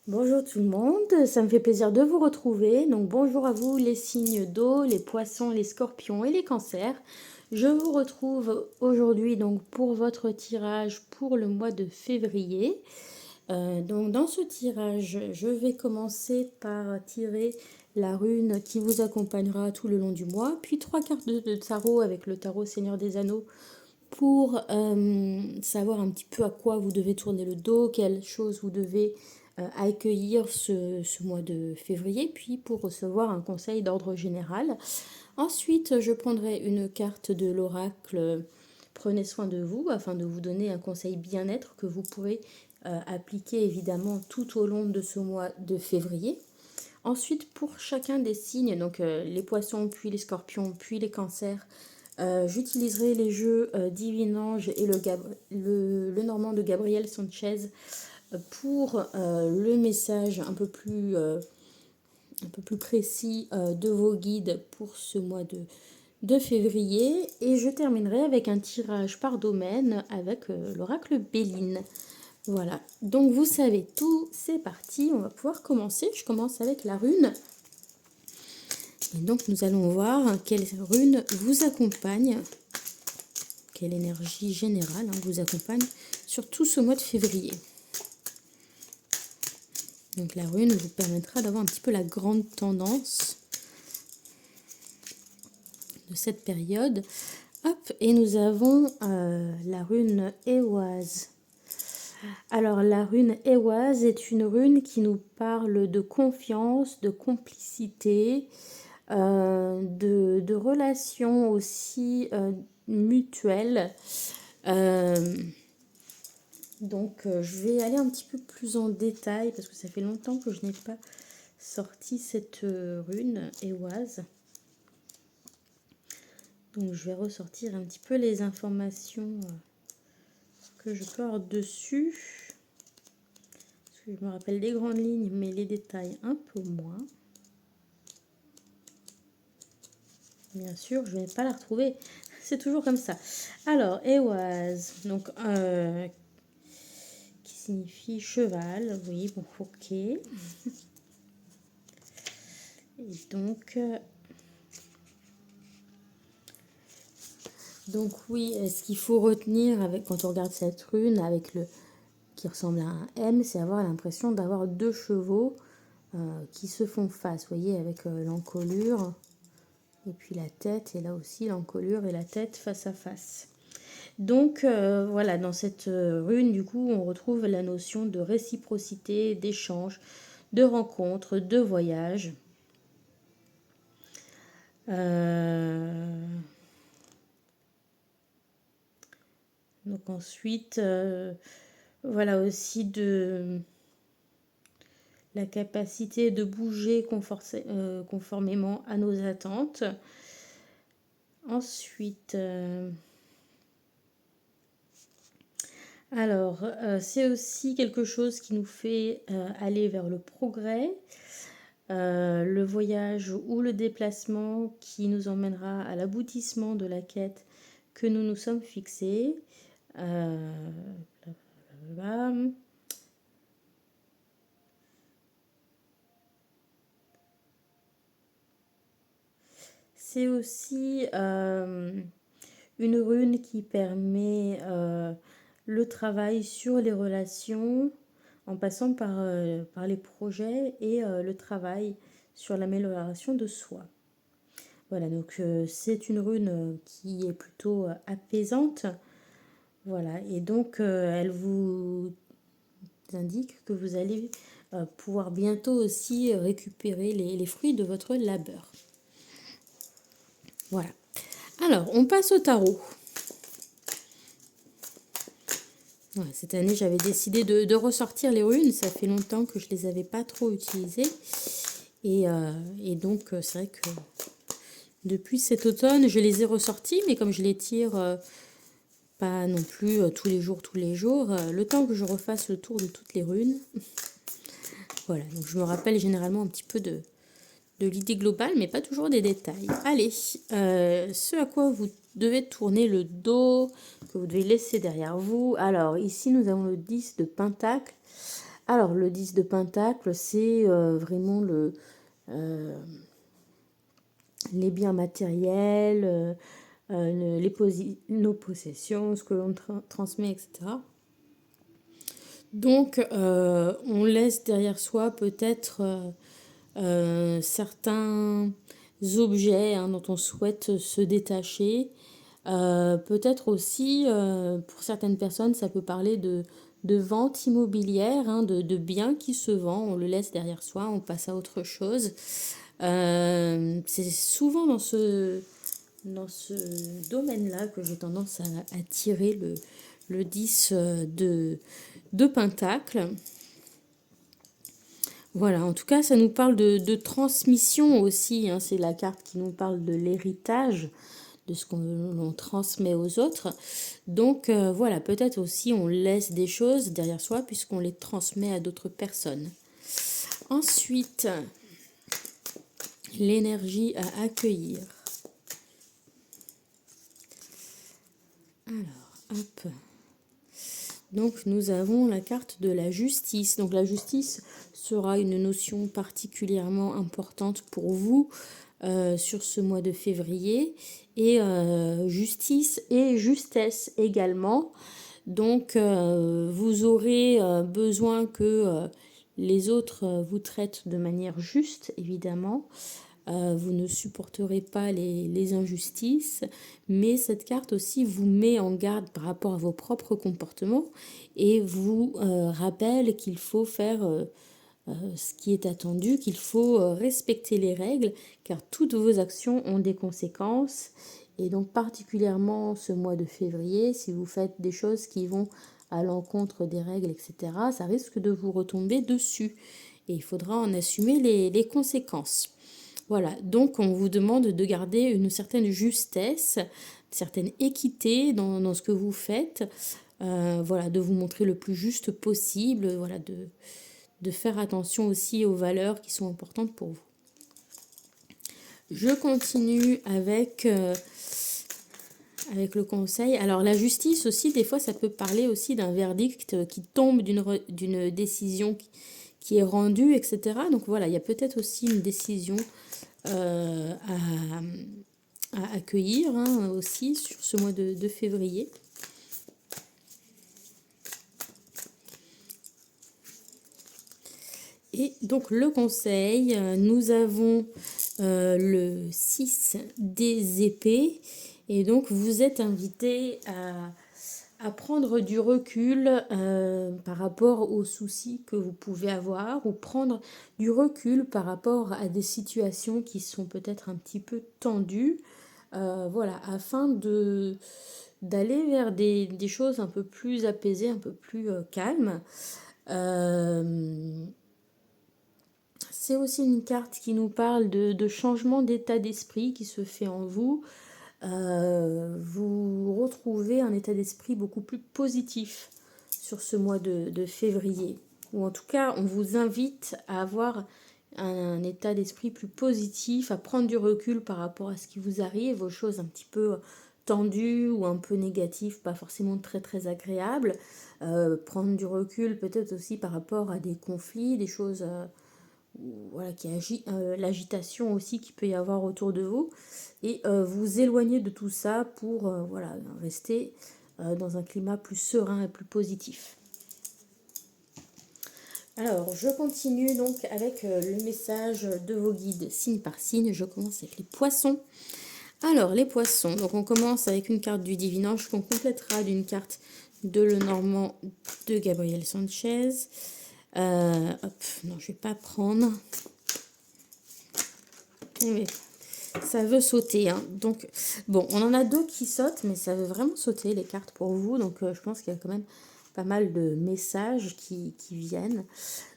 Bonjour tout le monde, ça me fait plaisir de vous retrouver. Donc bonjour à vous les signes d'eau, les poissons, les scorpions et les cancers. Je vous retrouve aujourd'hui donc pour votre tirage pour le mois de février. Donc dans ce tirage, je vais commencer par tirer la rune qui vous accompagnera tout le long du mois, puis 3 cartes de tarot avec le tarot Seigneur des Anneaux pour savoir un petit peu à quoi vous devez tourner le dos, quelles choses vous devez accueillir ce mois de février, puis pour recevoir un conseil d'ordre général. Ensuite, je prendrai une carte de l'oracle Prenez soin de vous afin de vous donner un conseil bien-être que vous pourrez appliquer évidemment tout au long de ce mois de février. Ensuite, pour chacun des signes, donc les poissons, puis les scorpions, puis les cancers, j'utiliserai les jeux Divin Ange et le Normand de Gabriel Sanchez pour le message un peu plus précis de vos guides pour ce mois de février. Et je terminerai avec un tirage par domaine avec l'oracle Béline. Voilà, donc vous savez tout, c'est parti, on va pouvoir commencer. Je commence avec la rune. Et donc nous allons voir quelle rune vous accompagne, quelle énergie générale vous accompagne sur tout ce mois de février. Donc la rune vous permettra d'avoir un petit peu la grande tendance de cette période. Hop, et nous avons la rune Ehwaz. Alors la rune Ehwaz est une rune qui nous parle de confiance, de complicité, de relations aussi mutuelles. Donc je vais aller un petit peu plus en détail parce que ça fait longtemps que je n'ai pas sorti cette rune Ehwaz. Donc je vais ressortir un petit peu les informations que je peux avoir dessus. Parce que je me rappelle les grandes lignes, mais les détails un peu moins. Bien sûr, je ne vais pas la retrouver. C'est toujours comme ça. Alors, Ehwaz, donc qui signifie cheval. Oui, bon, ok. Et donc oui, ce qu'il faut retenir quand on regarde cette rune avec qui ressemble à un M, c'est avoir l'impression d'avoir deux chevaux qui se font face, vous voyez, avec l'encolure et puis la tête, et là aussi l'encolure et la tête face à face. Donc voilà, dans cette rune, du coup, on retrouve la notion de réciprocité, d'échange, de rencontre, de voyage. Donc ensuite, voilà aussi de la capacité de bouger conformément à nos attentes. Ensuite, alors, c'est aussi quelque chose qui nous fait aller vers le progrès, le voyage ou le déplacement qui nous emmènera à l'aboutissement de la quête que nous nous sommes fixés. C'est aussi une rune qui permet le travail sur les relations en passant par les projets et le travail sur l'amélioration de soi. Voilà, donc c'est une rune qui est plutôt apaisante. Voilà, et donc elle vous indique que vous allez pouvoir bientôt aussi récupérer les fruits de votre labeur. Voilà. Alors, on passe au tarot. Ouais, cette année, j'avais décidé de ressortir les runes. Ça fait longtemps que je les avais pas trop utilisées. Et donc, c'est vrai que depuis cet automne, je les ai ressorties. Mais comme je les tire pas non plus tous les jours, le temps que je refasse le tour de toutes les runes. Voilà, donc je me rappelle généralement un petit peu de l'idée globale, mais pas toujours des détails. Allez, ce à quoi vous devez tourner le dos, que vous devez laisser derrière vous. Alors, ici, nous avons le 10 de Pentacle. Alors, le 10 de Pentacle, c'est vraiment les biens matériels, nos possessions, ce que l'on transmet, etc. Donc, on laisse derrière soi peut-être certains objets dont on souhaite se détacher. Peut-être aussi, pour certaines personnes, ça peut parler de vente immobilière, de biens qui se vendent. On le laisse derrière soi, on passe à autre chose. C'est souvent dans ce domaine-là que j'ai tendance à tirer le 10 de Pentacle. Voilà, en tout cas, ça nous parle de transmission aussi. C'est la carte qui nous parle de l'héritage, de ce qu'on transmet aux autres. Donc voilà, peut-être aussi on laisse des choses derrière soi puisqu'on les transmet à d'autres personnes. Ensuite, l'énergie à accueillir. Alors, hop. Donc nous avons la carte de la justice. Donc la justice sera une notion particulièrement importante pour vous sur ce mois de février. Et justice et justesse également. Donc vous aurez besoin que les autres vous traitent de manière juste, évidemment. Vous ne supporterez pas les injustices, mais cette carte aussi vous met en garde par rapport à vos propres comportements et vous rappelle qu'il faut faire ce qui est attendu, qu'il faut respecter les règles, car toutes vos actions ont des conséquences. Et donc particulièrement ce mois de février, si vous faites des choses qui vont à l'encontre des règles, etc., ça risque de vous retomber dessus. Et il faudra en assumer les conséquences. Voilà, donc on vous demande de garder une certaine justesse, une certaine équité dans ce que vous faites. Voilà, de vous montrer le plus juste possible, voilà, de faire attention aussi aux valeurs qui sont importantes pour vous. Je continue avec le conseil. Alors la justice aussi, des fois, ça peut parler aussi d'un verdict qui tombe d'une décision qui est rendue, etc. Donc voilà, il y a peut-être aussi une décision à accueillir aussi sur ce mois de février. Et donc le conseil, nous avons le 6 des épées. Et donc vous êtes invité à prendre du recul par rapport aux soucis que vous pouvez avoir ou prendre du recul par rapport à des situations qui sont peut-être un petit peu tendues. Voilà, afin d'aller vers des choses un peu plus apaisées, un peu plus calmes. C'est aussi une carte qui nous parle de changement d'état d'esprit qui se fait en vous. Vous retrouvez un état d'esprit beaucoup plus positif sur ce mois de février. Ou en tout cas, on vous invite à avoir un état d'esprit plus positif, à prendre du recul par rapport à ce qui vous arrive, aux choses un petit peu tendues ou un peu négatives, pas forcément très très agréables. Prendre du recul peut-être aussi par rapport à des conflits, des choses... voilà, l'agitation aussi qu'il peut y avoir autour de vous, et vous éloigner de tout ça pour voilà, rester dans un climat plus serein et plus positif. Alors, je continue donc avec le message de vos guides signe par signe. Je commence avec les poissons. Alors, les poissons, donc on commence avec une carte du Divin Ange qu'on complétera d'une carte de Lenormand de Gabriel Sanchez. Hop, non, je vais pas prendre. Mais ça veut sauter. Donc, bon, on en a deux qui sautent, mais ça veut vraiment sauter les cartes pour vous. Donc, je pense qu'il y a quand même pas mal de messages qui viennent.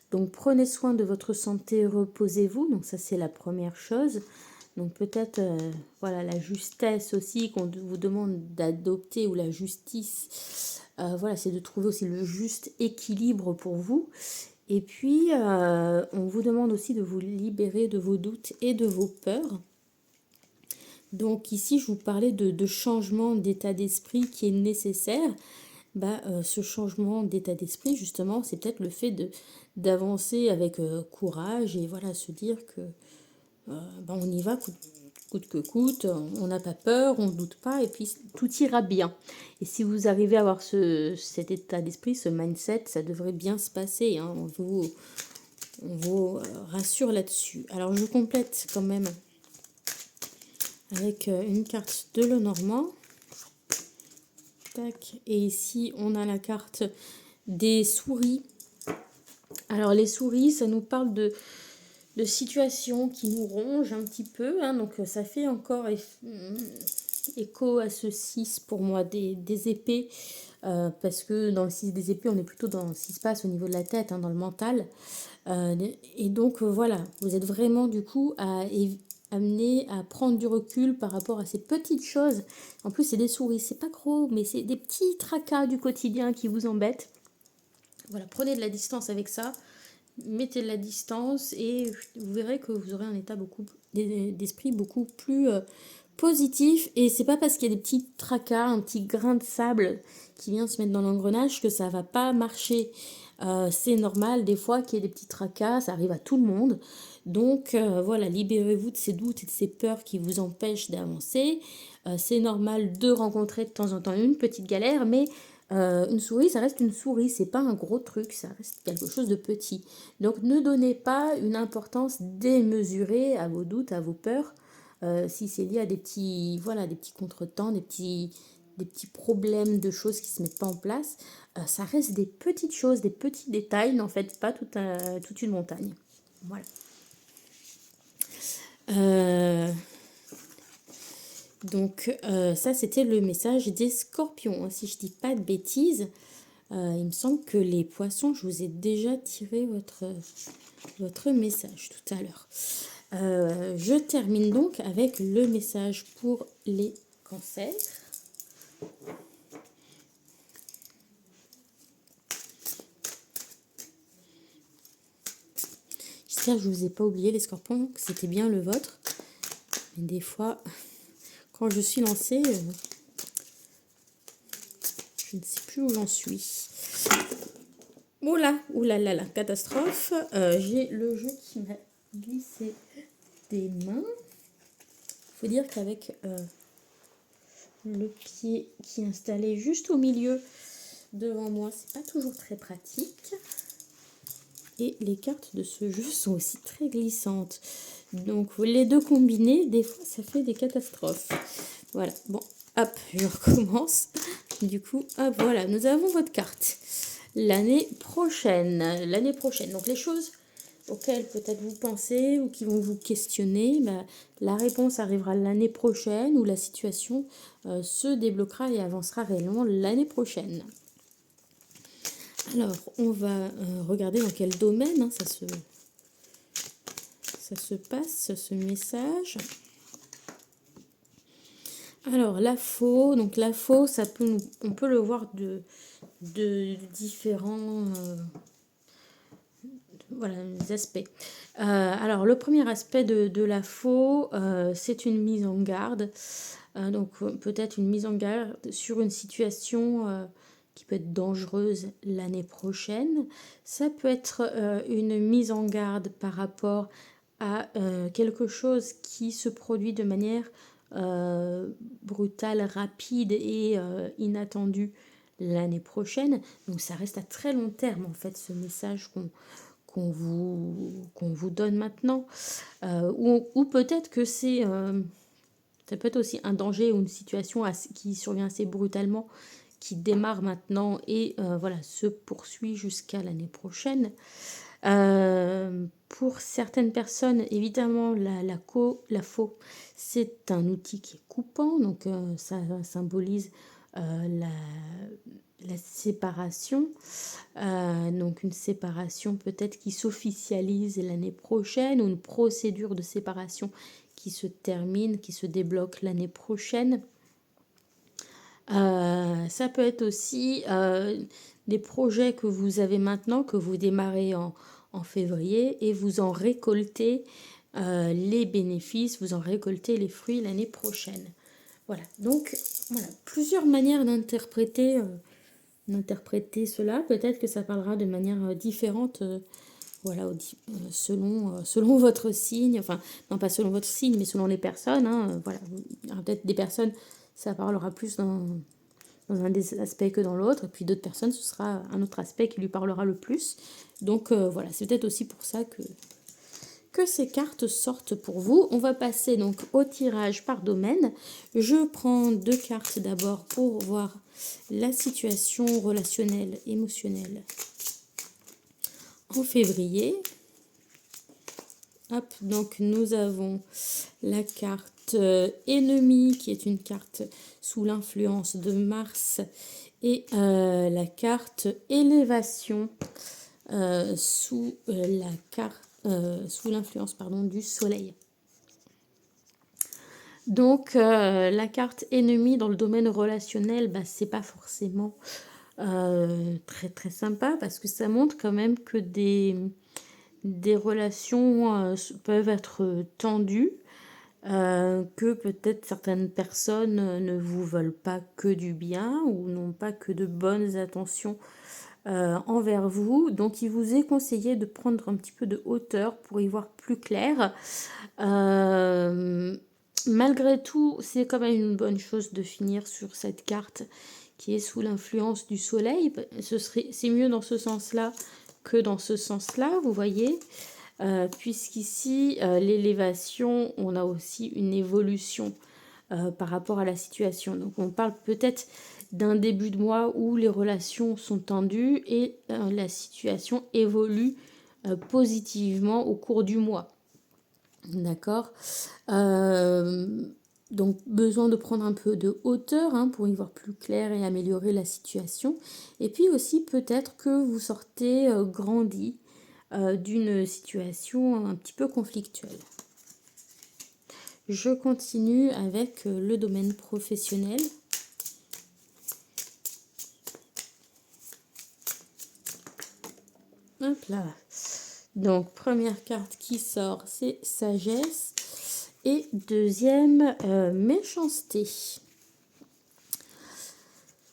Donc, prenez soin de votre santé, reposez-vous. Donc, ça, c'est la première chose. Donc, peut-être, voilà, la justesse aussi qu'on vous demande d'adopter, ou la justice. Voilà, c'est de trouver aussi le juste équilibre pour vous. Et puis, on vous demande aussi de vous libérer de vos doutes et de vos peurs. Donc ici, je vous parlais de changement d'état d'esprit qui est nécessaire. ce changement d'état d'esprit, justement, c'est peut-être le fait d'avancer avec courage et voilà, se dire que on y va coûte que coûte, on n'a pas peur, on ne doute pas et puis tout ira bien. Et si vous arrivez à avoir cet état d'esprit, ce mindset, ça devrait bien se passer, hein, on vous rassure là-dessus. Alors je complète quand même avec une carte de Lenormand. Tac. Et ici on a la carte des souris. Alors les souris, ça nous parle de situations qui nous rongent un petit peu, hein, donc ça fait encore écho à ce 6 pour moi des épées, parce que dans le 6 des épées, on est plutôt dans ce qui se passe au niveau de la tête, hein, dans le mental. Et donc voilà, vous êtes vraiment du coup amené à prendre du recul par rapport à ces petites choses. En plus, c'est des souris, c'est pas gros, mais c'est des petits tracas du quotidien qui vous embêtent. Voilà, prenez de la distance avec ça, mettez de la distance et vous verrez que vous aurez un état d'esprit beaucoup plus positif. Et c'est pas parce qu'il y a des petits tracas, un petit grain de sable qui vient se mettre dans l'engrenage que ça va pas marcher. C'est normal des fois qu'il y ait des petits tracas, ça arrive à tout le monde. Donc voilà, libérez-vous de ces doutes et de ces peurs qui vous empêchent d'avancer. C'est normal de rencontrer de temps en temps une petite galère, mais une souris, ça reste une souris, c'est pas un gros truc, ça reste quelque chose de petit. Donc ne donnez pas une importance démesurée à vos doutes, à vos peurs, si c'est lié à des petits, voilà, des petits contretemps, des petits problèmes de choses qui se mettent pas en place. Ça reste des petites choses, des petits détails, n'en faites pas toute une montagne. Voilà. Donc ça c'était le message des scorpions, hein. Si je dis pas de bêtises, il me semble que les poissons, je vous ai déjà tiré votre message tout à l'heure. Je termine donc avec le message pour les cancers. J'espère que je ne vous ai pas oublié les scorpions, que c'était bien le vôtre. Mais des fois, quand je suis lancée, je ne sais plus où j'en suis. Oula là, catastrophe. J'ai le jeu qui m'a glissé des mains. Il faut dire qu'avec le pied qui est installé juste au milieu devant moi, c'est pas toujours très pratique. Et les cartes de ce jeu sont aussi très glissantes. Donc les deux combinés, des fois ça fait des catastrophes. Voilà, bon, hop, je recommence. Du coup, hop, voilà, nous avons votre carte. L'année prochaine. Donc les choses auxquelles peut-être vous pensez ou qui vont vous questionner, la réponse arrivera l'année prochaine ou la situation se débloquera et avancera réellement l'année prochaine. Alors, on va regarder dans quel domaine hein, ça se passe, ce message. Alors, la faux, on peut le voir de différents aspects. Alors, le premier aspect de la faux, c'est une mise en garde. Donc, peut-être une mise en garde sur une situation qui peut être dangereuse l'année prochaine. Ça peut être une mise en garde par rapport à quelque chose qui se produit de manière brutale, rapide et inattendue l'année prochaine. Donc ça reste à très long terme en fait ce message qu'on vous donne maintenant. Ou peut-être que ça peut être aussi un danger ou une situation qui survient assez brutalement, qui démarre maintenant et se poursuit jusqu'à l'année prochaine. Pour certaines personnes, évidemment, la faux, c'est un outil qui est coupant, donc ça symbolise la séparation. Donc une séparation peut-être qui s'officialise l'année prochaine ou une procédure de séparation qui se termine, qui se débloque l'année prochaine. Ça peut être aussi des projets que vous avez maintenant, que vous démarrez en février et vous en récoltez les bénéfices, vous en récoltez les fruits l'année prochaine. Voilà, donc voilà, plusieurs manières d'interpréter interpréter cela. Peut-être que ça parlera de manière différente, voilà, selon votre signe, enfin, non pas selon votre signe, mais selon les personnes, hein, voilà. Il y aura peut-être des personnes, ça parlera plus dans un des aspects que dans l'autre, et puis d'autres personnes, ce sera un autre aspect qui lui parlera le plus. Donc voilà, c'est peut-être aussi pour ça que ces cartes sortent pour vous. On va passer donc au tirage par domaine. Je prends 2 cartes d'abord pour voir la situation relationnelle, émotionnelle en février. Hop, donc nous avons la carte ennemie qui est une carte sous l'influence de Mars et la carte élévation sous l'influence du Soleil. Donc la carte ennemie dans le domaine relationnel, c'est pas forcément très très sympa parce que ça montre quand même que des relations peuvent être tendues, que peut-être certaines personnes ne vous veulent pas que du bien ou n'ont pas que de bonnes intentions envers vous. Donc il vous est conseillé de prendre un petit peu de hauteur pour y voir plus clair. Malgré tout, c'est quand même une bonne chose de finir sur cette carte qui est sous l'influence du soleil. C'est mieux dans ce sens-là que dans ce sens-là, vous voyez. Puisqu'ici, l'élévation, on a aussi une évolution par rapport à la situation. Donc on parle peut-être d'un début de mois où les relations sont tendues et la situation évolue positivement au cours du mois. D'accord. Donc besoin de prendre un peu de hauteur pour y voir plus clair et améliorer la situation. Et puis aussi peut-être que vous sortez grandi d'une situation un petit peu conflictuelle. Je continue avec le domaine professionnel. Hop là. Donc première carte qui sort, c'est sagesse. Et deuxième, méchanceté.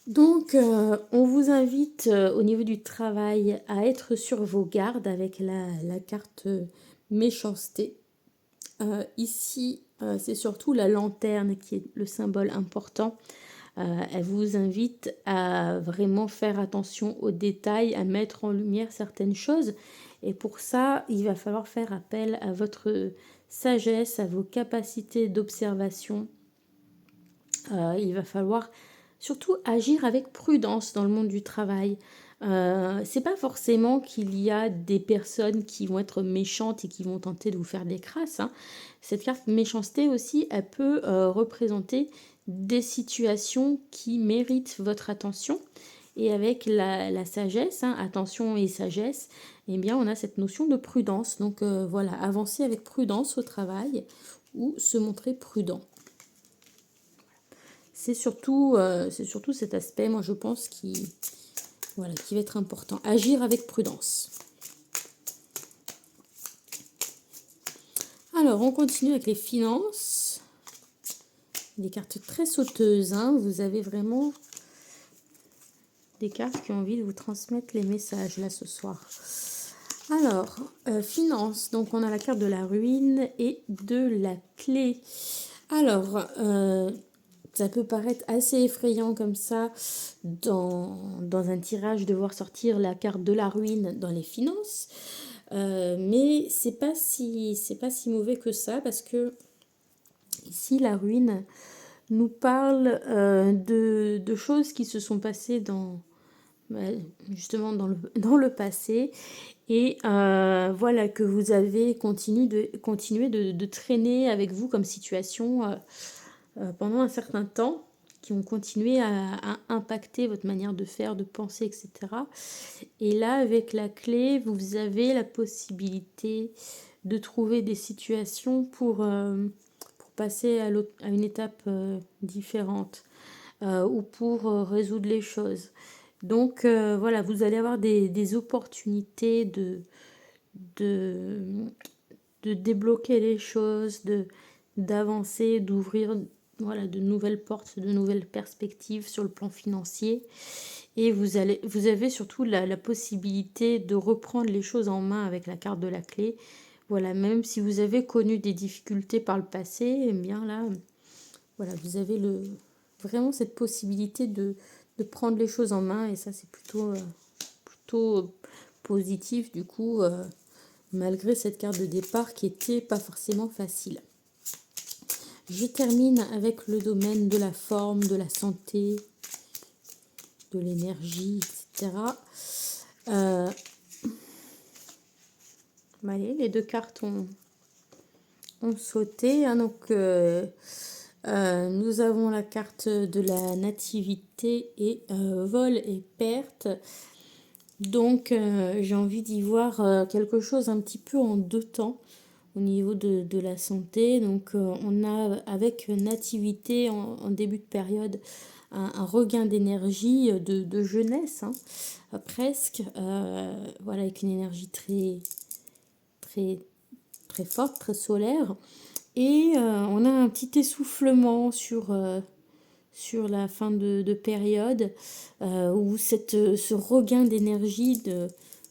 Donc, on vous invite au niveau du travail à être sur vos gardes avec la carte méchanceté. Ici, c'est surtout la lanterne qui est le symbole important. Elle vous invite à vraiment faire attention aux détails, à mettre en lumière certaines choses. Et pour ça, il va falloir faire appel à votre sagesse, à vos capacités d'observation. Il va falloir surtout agir avec prudence dans le monde du travail. C'est pas forcément qu'il y a des personnes qui vont être méchantes et qui vont tenter de vous faire des crasses. Cette carte méchanceté aussi, elle peut représenter des situations qui méritent votre attention. Et avec la sagesse, attention et sagesse, eh bien on a cette notion de prudence. Donc voilà, avancer avec prudence au travail ou se montrer prudent. C'est surtout cet aspect, moi je pense, qui va être important. Agir avec prudence. Alors, on continue avec les finances. Des cartes très sauteuses. Vous avez vraiment des cartes qui ont envie de vous transmettre les messages là ce soir. Alors, finances. Donc, on a la carte de la ruine et de la clé. Alors, ça peut paraître assez effrayant comme ça dans un tirage de voir sortir la carte de la ruine dans les finances. Mais c'est pas si mauvais que ça parce que ici la ruine nous parle de choses qui se sont passées justement dans le passé et voilà que vous avez continué de traîner avec vous comme situation pendant un certain temps, qui ont continué à impacter votre manière de faire, de penser, etc. Et là, avec la clé, vous avez la possibilité de trouver des situations pour passer à une étape différente ou pour résoudre les choses. Donc voilà, vous allez avoir des opportunités de débloquer les choses, d'avancer, d'ouvrir de nouvelles portes, de nouvelles perspectives sur le plan financier. Et vous avez surtout la possibilité de reprendre les choses en main avec la carte de la clé. Voilà, même si vous avez connu des difficultés par le passé, eh bien là, voilà, vous avez vraiment cette possibilité de prendre les choses en main. Et ça, c'est plutôt positif du coup, malgré cette carte de départ qui était pas forcément facile. Je termine avec le domaine de la forme, de la santé, de l'énergie, etc. Allez, les deux cartes ont sauté. Hein, donc, nous avons la carte de la nativité et vol et perte. Donc, j'ai envie d'y voir quelque chose un petit peu en deux temps au niveau de la santé. Donc, on a avec nativité en début de période un regain d'énergie de jeunesse, hein, presque. Voilà, avec une énergie très, très forte, très solaire. Et on a un petit essoufflement sur la fin de période où ce regain d'énergie,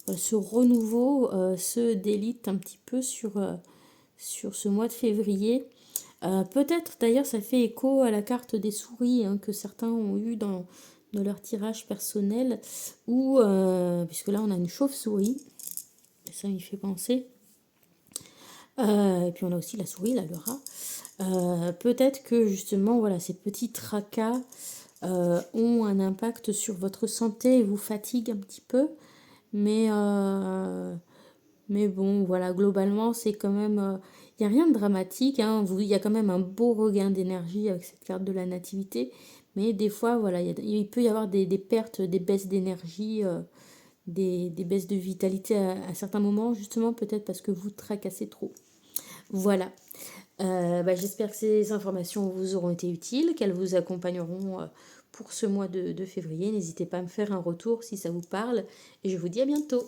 ce renouveau se délite un petit peu sur ce mois de février. Peut-être d'ailleurs ça fait écho à la carte des souris, hein, que certains ont eu dans leur tirage personnel, où, puisque là on a une chauve-souris, ça m'y fait penser. Et puis on a aussi la souris, là, le rat. Peut-être que justement, voilà, ces petits tracas ont un impact sur votre santé et vous fatiguent un petit peu. Mais bon, voilà, globalement, c'est quand même... Il n'y a rien de dramatique, hein. Il y a quand même un beau regain d'énergie avec cette carte de la nativité. Mais des fois, voilà, il peut y avoir des pertes, des baisses d'énergie, des baisses de vitalité à certains moments, justement, peut-être parce que vous tracassez trop. Voilà. J'espère que ces informations vous auront été utiles, qu'elles vous accompagneront pour ce mois de février. N'hésitez pas à me faire un retour si ça vous parle. Et je vous dis à bientôt.